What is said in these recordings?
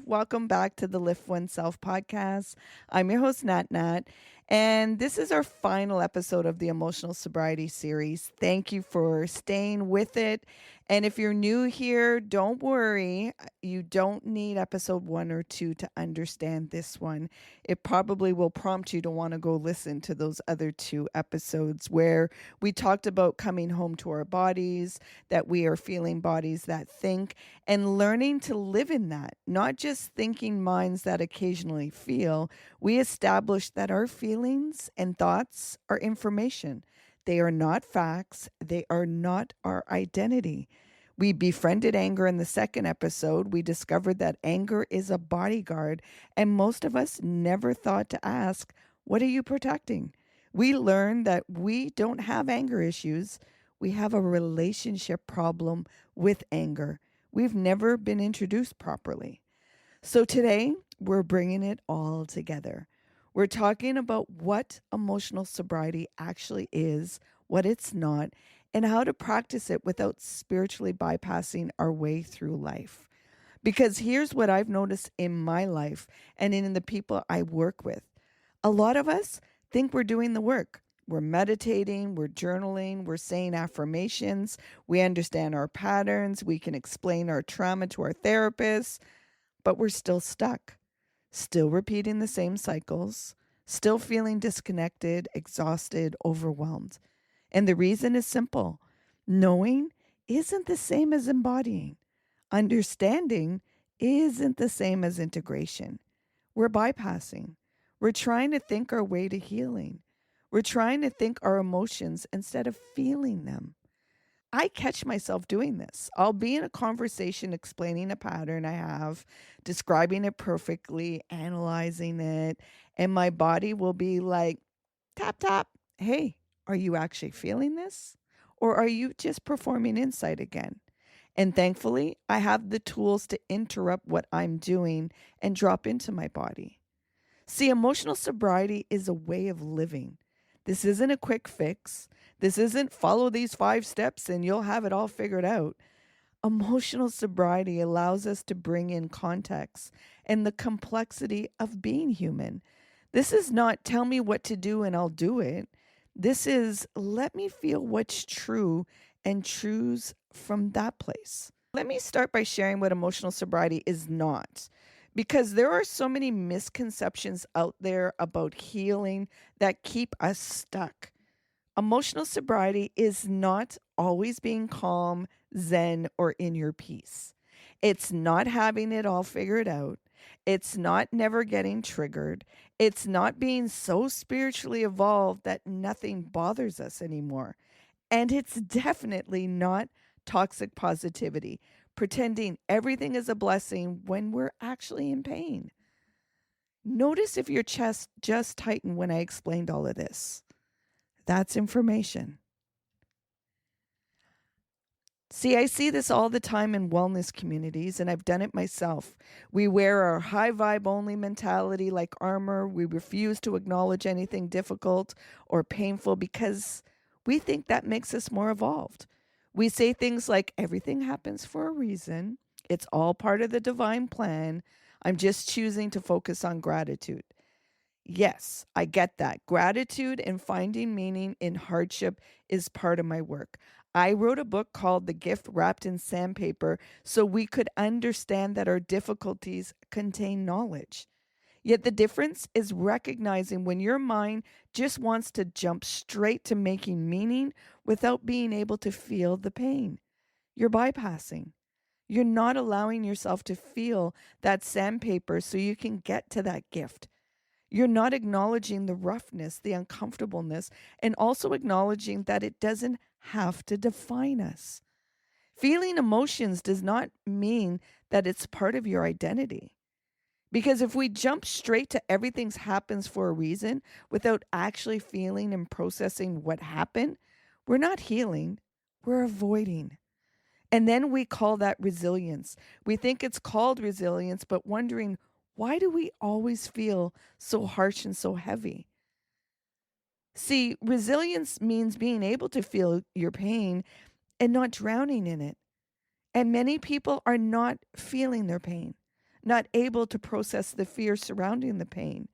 welcome back to the Lift Oneself podcast. I'm your host, Nat Nat, and this is our final episode of the Emotional Sobriety series. Thank you for staying with it. And if you're new here, don't worry. You don't need episode 1 or 2 to understand this one. It probably will prompt you to want to go listen to those other 2 episodes where we talked about coming home to our bodies, that we are feeling bodies that think, and learning to live in that, not just thinking minds that occasionally feel. We established that our feelings and thoughts are information. They are not facts. They are not our identity. We befriended anger in the second episode. We discovered that anger is a bodyguard, and most of us never thought to ask, what are you protecting? We learned that we don't have anger issues. We have a relationship problem with anger. We've never been introduced properly. So today, we're bringing it all together. We're talking about what emotional sobriety actually is, what it's not, and how to practice it without spiritually bypassing our way through life. Because here's what I've noticed in my life and in the people I work with. A lot of us think we're doing the work. We're meditating, we're journaling, we're saying affirmations, we understand our patterns, we can explain our trauma to our therapists, but we're still stuck, still repeating the same cycles, still feeling disconnected, exhausted, overwhelmed. And the reason is simple. Knowing isn't the same as embodying. Understanding isn't the same as integration. We're bypassing. We're trying to think our way to healing. We're trying to think our emotions instead of feeling them. I catch myself doing this. I'll be in a conversation explaining a pattern I have, describing it perfectly, analyzing it, and my body will be like, tap, tap. Hey, are you actually feeling this? Or are you just performing insight again? And thankfully, I have the tools to interrupt what I'm doing and drop into my body. See, emotional sobriety is a way of living. This isn't a quick fix. This isn't follow these 5 steps and you'll have it all figured out. Emotional sobriety allows us to bring in context and the complexity of being human. This is not tell me what to do and I'll do it. This is let me feel what's true and choose from that place. Let me start by sharing what emotional sobriety is not, because there are so many misconceptions out there about healing that keep us stuck. Emotional sobriety is not always being calm, zen, or in your peace. It's not having it all figured out. It's not never getting triggered. It's not being so spiritually evolved that nothing bothers us anymore. And it's definitely not toxic positivity, pretending everything is a blessing when we're actually in pain. Notice if your chest just tightened when I explained all of this. That's information. See, I see this all the time in wellness communities, and I've done it myself. We wear our high vibe only mentality like armor. We refuse to acknowledge anything difficult or painful because we think that makes us more evolved. We say things like, everything happens for a reason. It's all part of the divine plan. I'm just choosing to focus on gratitude. Yes, I get that. Gratitude and finding meaning in hardship is part of my work. I wrote a book called The Gift Wrapped in Sandpaper so we could understand that our difficulties contain knowledge. Yet the difference is recognizing when your mind just wants to jump straight to making meaning without being able to feel the pain. You're bypassing. You're not allowing yourself to feel that sandpaper so you can get to that gift. You're not acknowledging the roughness, the uncomfortableness, and also acknowledging that it doesn't have to define us. Feeling emotions does not mean that it's part of your identity. Because if we jump straight to everything happens for a reason without actually feeling and processing what happened, we're not healing, we're avoiding. And then we call that resilience. We think it's called resilience, but wondering, why do we always feel so harsh and so heavy? See, resilience means being able to feel your pain and not drowning in it. And many people are not feeling their pain, not able to process the fear surrounding the pain.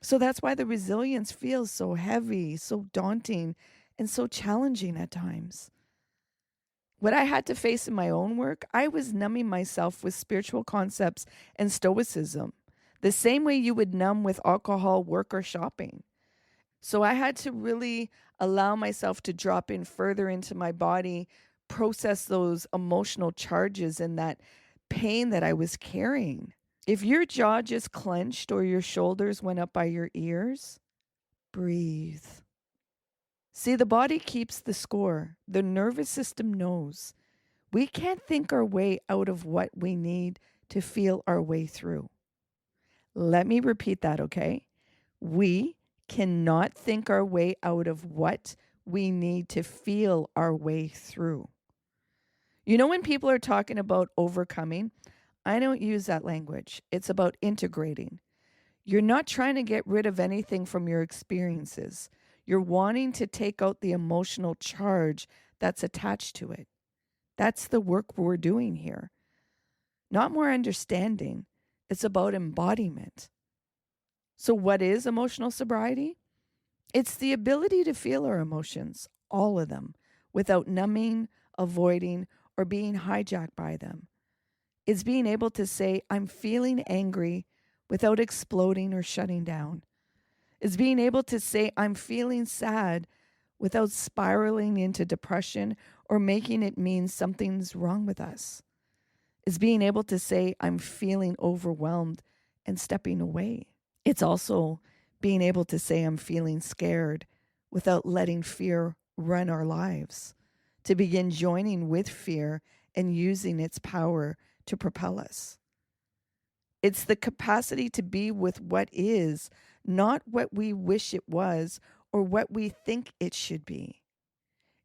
So that's why the resilience feels so heavy, so daunting, and so challenging at times. What I had to face in my own work, I was numbing myself with spiritual concepts and stoicism, the same way you would numb with alcohol, work, or shopping. So I had to really allow myself to drop in further into my body, process those emotional charges and that pain that I was carrying. If your jaw just clenched or your shoulders went up by your ears, breathe. See, the body keeps the score. The nervous system knows. We can't think our way out of what we need to feel our way through. Let me repeat that, okay? We cannot think our way out of what we need to feel our way through. You know, when people are talking about overcoming, I don't use that language. It's about integrating. You're not trying to get rid of anything from your experiences. You're wanting to take out the emotional charge that's attached to it. That's the work we're doing here. Not more understanding. It's about embodiment. So, what is emotional sobriety? It's the ability to feel our emotions, all of them, without numbing, avoiding, or being hijacked by them. It's being able to say, I'm feeling angry without exploding or shutting down. It's being able to say, I'm feeling sad without spiraling into depression or making it mean something's wrong with us. It's being able to say, I'm feeling overwhelmed and stepping away. It's also being able to say, I'm feeling scared without letting fear run our lives, to begin joining with fear and using its power to propel us. It's the capacity to be with what is, not what we wish it was or what we think it should be.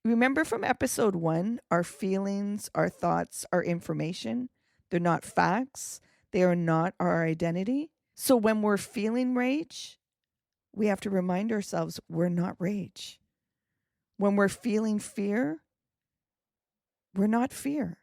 Remember from episode 1, our feelings, our thoughts, our information, they're not facts. They are not our identity. So when we're feeling rage, we have to remind ourselves we're not rage. When we're feeling fear, we're not fear.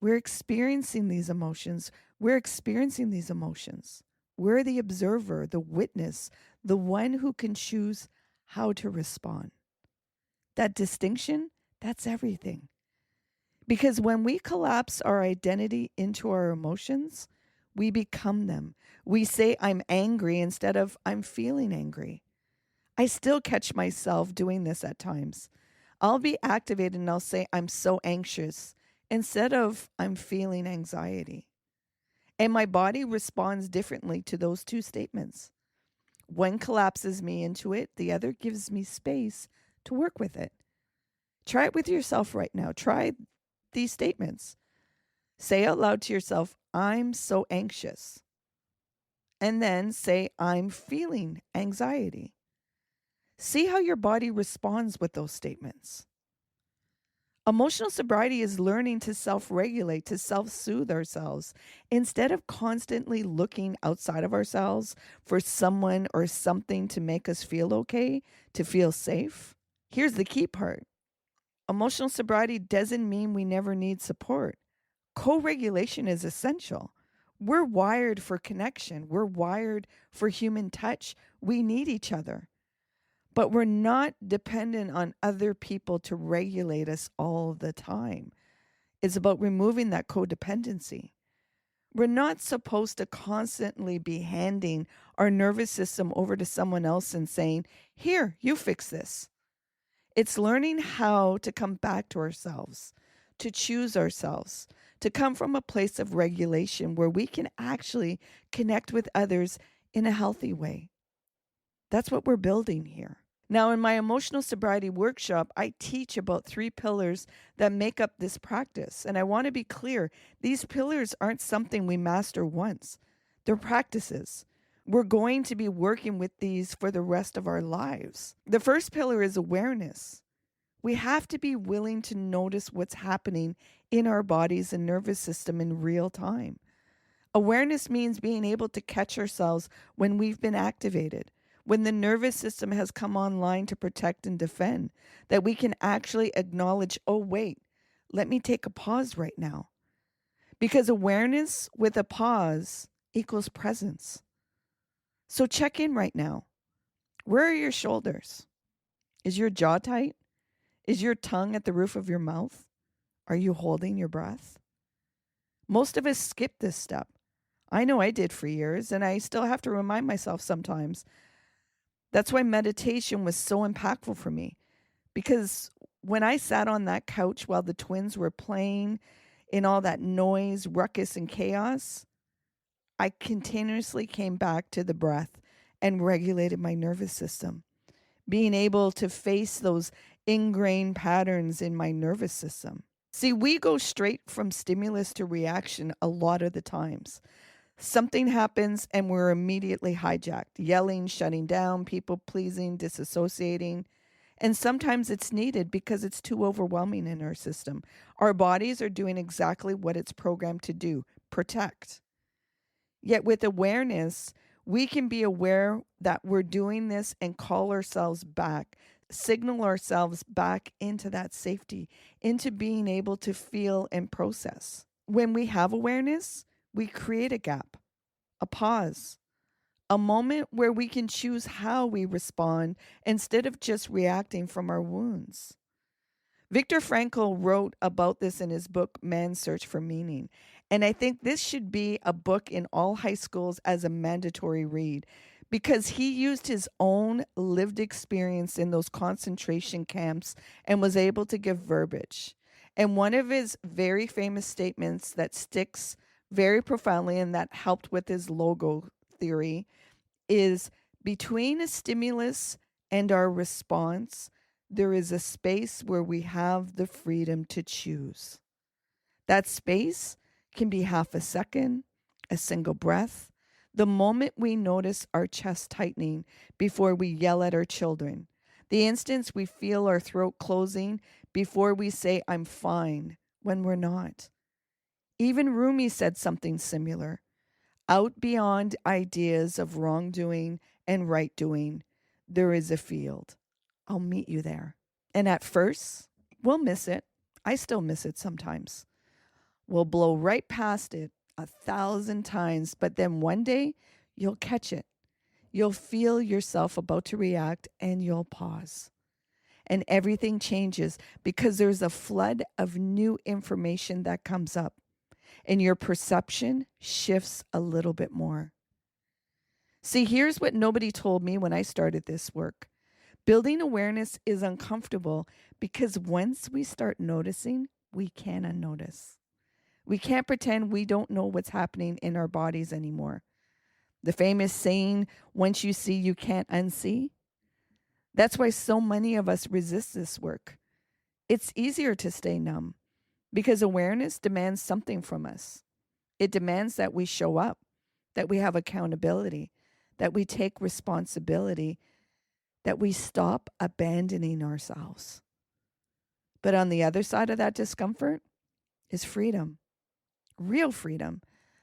We're experiencing these emotions. We're experiencing these emotions. We're the observer, the witness, the one who can choose how to respond. That distinction, that's everything. Because when we collapse our identity into our emotions, we become them. We say, I'm angry instead of I'm feeling angry. I still catch myself doing this at times. I'll be activated and I'll say, I'm so anxious instead of I'm feeling anxiety. And my body responds differently to those two statements. One collapses me into it, the other gives me space to work with it. Try it with yourself right now. Try these statements. Say out loud to yourself, I'm so anxious. And then say, I'm feeling anxiety. See how your body responds with those statements. Emotional sobriety is learning to self-regulate, to self-soothe ourselves, instead of constantly looking outside of ourselves for someone or something to make us feel okay, to feel safe. Here's the key part. Emotional sobriety doesn't mean we never need support. Co-regulation is essential. We're wired for connection. We're wired for human touch. We need each other. But we're not dependent on other people to regulate us all the time. It's about removing that codependency. We're not supposed to constantly be handing our nervous system over to someone else and saying, here, you fix this. It's learning how to come back to ourselves, to choose ourselves, to come from a place of regulation where we can actually connect with others in a healthy way. That's what we're building here. Now, in my emotional sobriety workshop, I teach about 3 pillars that make up this practice. And I want to be clear, these pillars aren't something we master once. They're practices. We're going to be working with these for the rest of our lives. The first pillar is awareness. We have to be willing to notice what's happening in our bodies and nervous system in real time. Awareness means being able to catch ourselves when we've been activated, when the nervous system has come online to protect and defend, that we can actually acknowledge, oh, wait, let me take a pause right now. because awareness with a pause equals presence. So check in right now. Where are your shoulders? Is your jaw tight? Is your tongue at the roof of your mouth? Are you holding your breath? Most of us skip this step. I know I did for years, and I still have to remind myself sometimes. That's why meditation was so impactful for me, because when I sat on that couch while the twins were playing in all that noise, ruckus, and chaos, I continuously came back to the breath and regulated my nervous system, being able to face those ingrained patterns in my nervous system. See, we go straight from stimulus to reaction a lot of the times. Something happens and we're immediately hijacked, yelling, shutting down, people pleasing, disassociating. And sometimes it's needed because it's too overwhelming in our system. Our bodies are doing exactly what it's programmed to do, protect. Yet with awareness, we can be aware that we're doing this and call ourselves back, signal ourselves back into that safety, into being able to feel and process. When we have awareness, we create a gap, a pause, a moment where we can choose how we respond instead of just reacting from our wounds. Viktor Frankl wrote about this in his book, Man's Search for Meaning. And I think this should be a book in all high schools as a mandatory read because he used his own lived experience in those concentration camps and was able to give verbiage. And one of his very famous statements that sticks very profoundly and that helped with his logo theory is between a stimulus and our response, there is a space where we have the freedom to choose. That space can be half a second, a single breath, the moment we notice our chest tightening before we yell at our children, the instance we feel our throat closing before we say, I'm fine, when we're not. Even Rumi said something similar. Out beyond ideas of wrongdoing and right doing, there is a field. I'll meet you there. And at first, we'll miss it. I still miss it sometimes. We'll blow right past it 1,000 times, but then one day you'll catch it. You'll feel yourself about to react and you'll pause. And everything changes because there's a flood of new information that comes up and your perception shifts a little bit more. See, here's what nobody told me when I started this work. Building awareness is uncomfortable because once we start noticing, we can't unnotice. We can't pretend we don't know what's happening in our bodies anymore. The famous saying, once you see, you can't unsee. That's why so many of us resist this work. It's easier to stay numb because awareness demands something from us. It demands that we show up, that we have accountability, that we take responsibility, that we stop abandoning ourselves. But on the other side of that discomfort is freedom, real freedom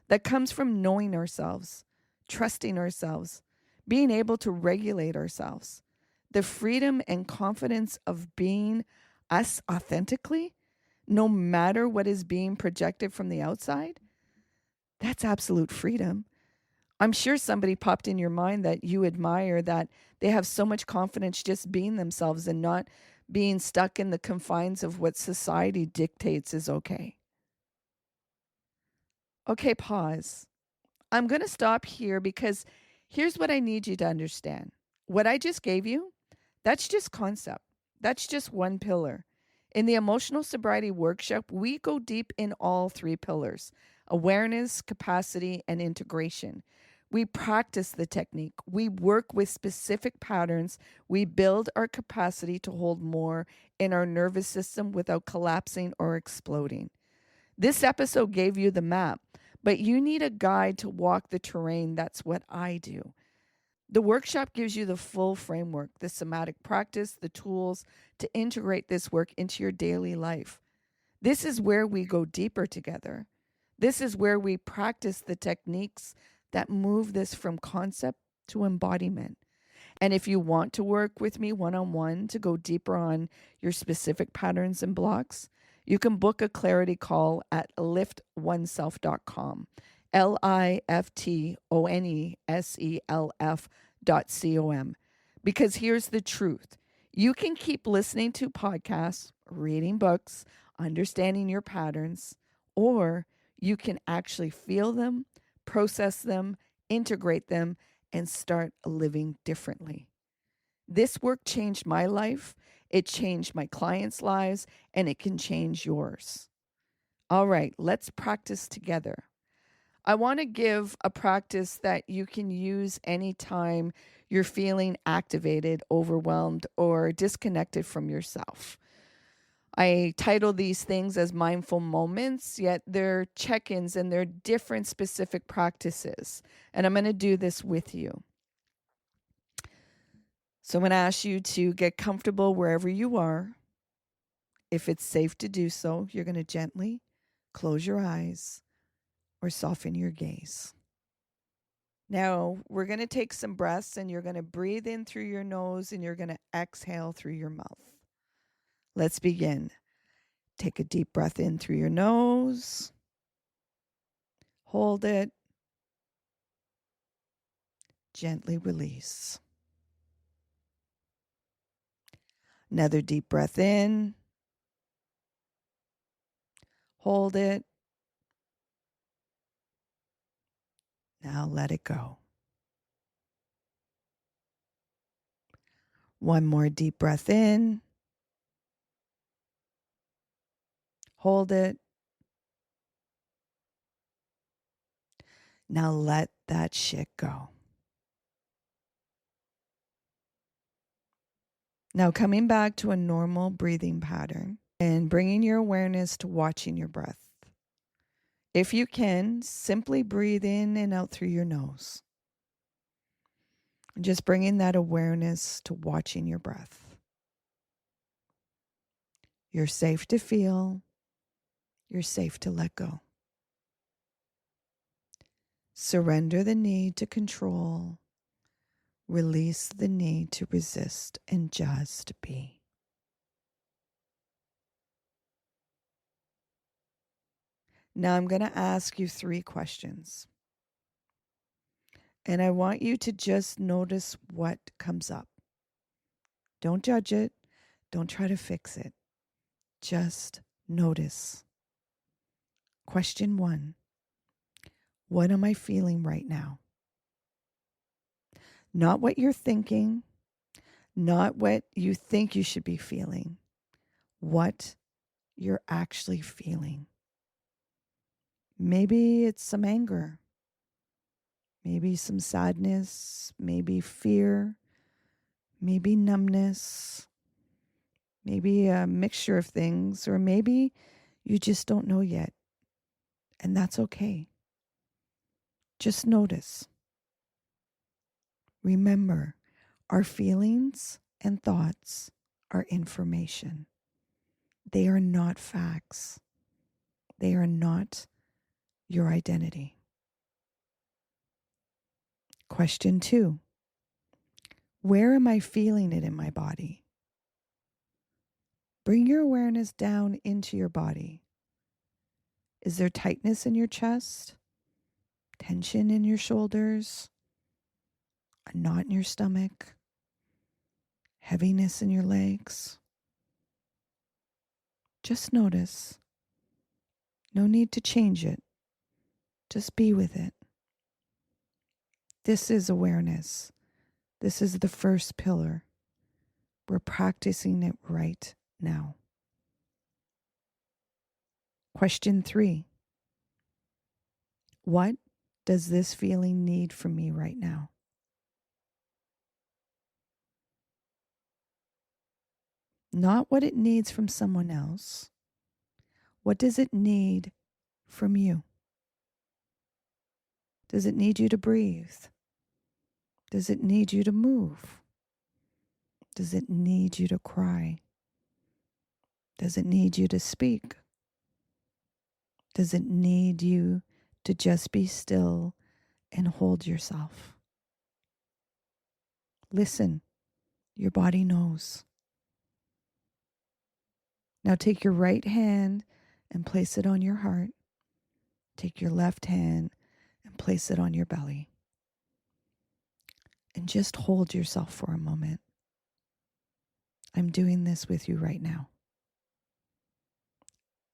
that comes from knowing ourselves, trusting ourselves, being able to regulate ourselves, the freedom and confidence of being us authentically, no matter what is being projected from the outside. That's absolute freedom. I'm sure somebody popped in your mind that you admire, that they have so much confidence just being themselves and not being stuck in the confines of what society dictates is okay. Okay, pause. I'm going to stop here because here's what I need you to understand. What I just gave you, that's just concept. That's just one pillar. In the Emotional Sobriety Workshop, we go deep in all three pillars: awareness, capacity, and integration. We practice the technique. We work with specific patterns. We build our capacity to hold more in our nervous system without collapsing or exploding. This episode gave you the map, but you need a guide to walk the terrain. That's what I do. The workshop gives you the full framework, the somatic practice, the tools to integrate this work into your daily life. This is where we go deeper together. This is where we practice the techniques that move this from concept to embodiment. And if you want to work with me one-on-one to go deeper on your specific patterns and blocks, You can book a clarity call at liftoneself.com. LIFTONESELF.com. Because here's the truth. You can keep listening to podcasts, reading books, understanding your patterns, or you can actually feel them, process them, integrate them, and start living differently. This work changed my life. It changed my clients' lives, and it can change yours. All right, let's practice together. I want to give a practice that you can use anytime you're feeling activated, overwhelmed, or disconnected from yourself. I title these things as mindful moments, yet they're check ins and they're different specific practices. And I'm going to do this with you. So I'm going to ask you to get comfortable wherever you are. If it's safe to do so, you're going to gently close your eyes or soften your gaze. Now, we're going to take some breaths and you're going to breathe in through your nose and you're going to exhale through your mouth. Let's begin. Take a deep breath in through your nose. Hold it. Gently release. Another deep breath in. Hold it. Now let it go. One more deep breath in. Hold it. Now let that shit go. Now coming back to a normal breathing pattern and bringing your awareness to watching your breath. If you can, simply breathe in and out through your nose. Just bringing that awareness to watching your breath. You're safe to feel. You're safe to let go. Surrender the need to control. Release the need to resist and just be. Now I'm going to ask you 3 questions. And I want you to just notice what comes up. Don't judge it. Don't try to fix it. Just notice. Question 1. What am I feeling right now? Not what you're thinking, not what you think you should be feeling. What you're actually feeling. Maybe it's some anger. Maybe some sadness. Maybe fear. Maybe numbness. Maybe a mixture of things. Or maybe you just don't know yet. And that's okay. Just notice. Remember, our feelings and thoughts are information. They are not facts. They are not your identity. Question 2. Where am I feeling it in my body? Bring your awareness down into your body. Is there tightness in your chest? Tension in your shoulders? A knot in your stomach? Heaviness in your legs? Just notice. No need to change it. Just be with it. This is awareness. This is the first pillar. We're practicing it right now. Question 3. What does this feeling need from me right now? Not what it needs from someone else. What does it need from you? Does it need you to breathe? Does it need you to move? Does it need you to cry? Does it need you to speak? Does it need you to just be still and hold yourself? Listen, your body knows. Now take your right hand and place it on your heart. Take your left hand and place it on your belly. And just hold yourself for a moment. I'm doing this with you right now.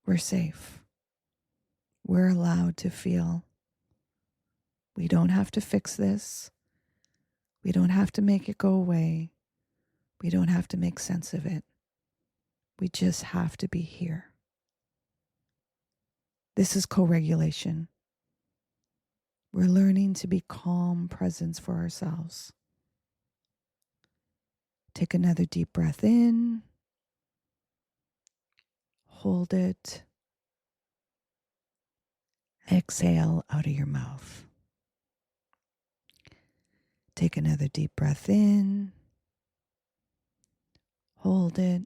We're safe. We're allowed to feel. We don't have to fix this. We don't have to make it go away. We don't have to make sense of it. We just have to be here. This is co-regulation. We're learning to be calm presence for ourselves. Take another deep breath in. Hold it. Exhale out of your mouth. Take another deep breath in. Hold it.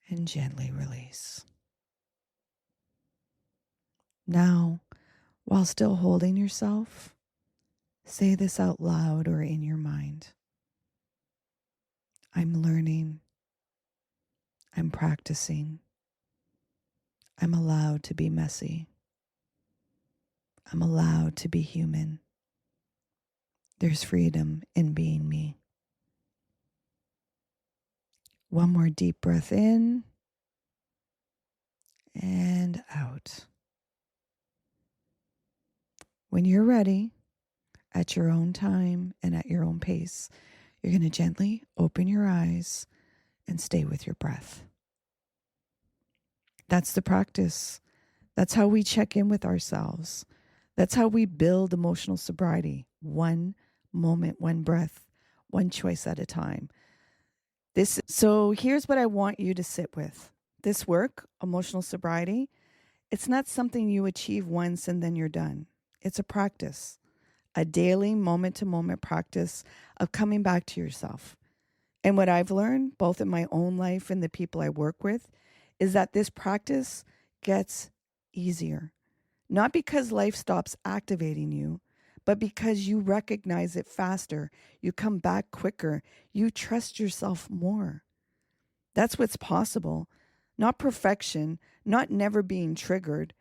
And gently release. Now, while still holding yourself, say this out loud or in your mind. I'm learning. I'm practicing. I'm allowed to be messy. I'm allowed to be human. There's freedom in being me. One more deep breath in and out. When you're ready, at your own time and at your own pace, you're going to gently open your eyes and stay with your breath. That's the practice. That's how we check in with ourselves. That's how we build emotional sobriety. One moment, one breath, one choice at a time. So here's what I want you to sit with. This work, emotional sobriety, it's not something you achieve once and then you're done. It's a practice, a daily moment-to-moment practice of coming back to yourself. And what I've learned, both in my own life and the people I work with, is that this practice gets easier. Not because life stops activating you, but because you recognize it faster, you come back quicker, you trust yourself more. That's what's possible. Not perfection, not never being triggered,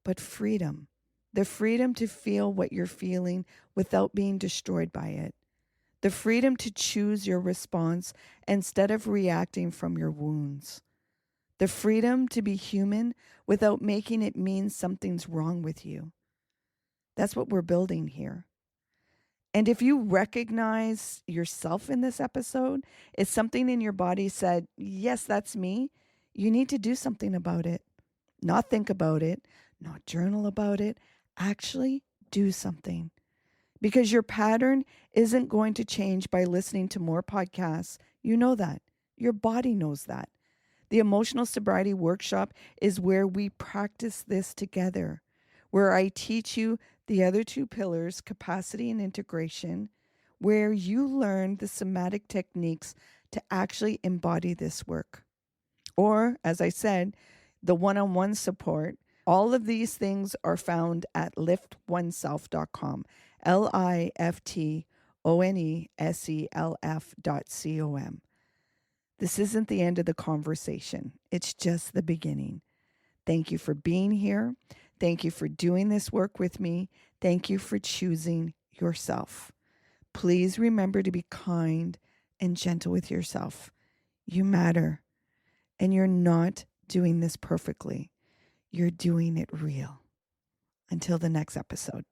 but freedom. The freedom to feel what you're feeling without being destroyed by it. The freedom to choose your response instead of reacting from your wounds. The freedom to be human without making it mean something's wrong with you. That's what we're building here. And if you recognize yourself in this episode, if something in your body said, yes, that's me, you need to do something about it. Not think about it, not journal about it. Actually do something. Because your pattern isn't going to change by listening to more podcasts. You know that. Your body knows that. The Emotional Sobriety Workshop is where we practice this together, where I teach you the other two pillars, capacity and integration, where you learn the somatic techniques to actually embody this work. Or, as I said, the one-on-one support. All of these things are found at liftoneself.com, liftoneself.com. This isn't the end of the conversation. It's just the beginning. Thank you for being here. Thank you for doing this work with me. Thank you for choosing yourself. Please remember to be kind and gentle with yourself. You matter, and you're not doing this perfectly. You're doing it real. Until the next episode.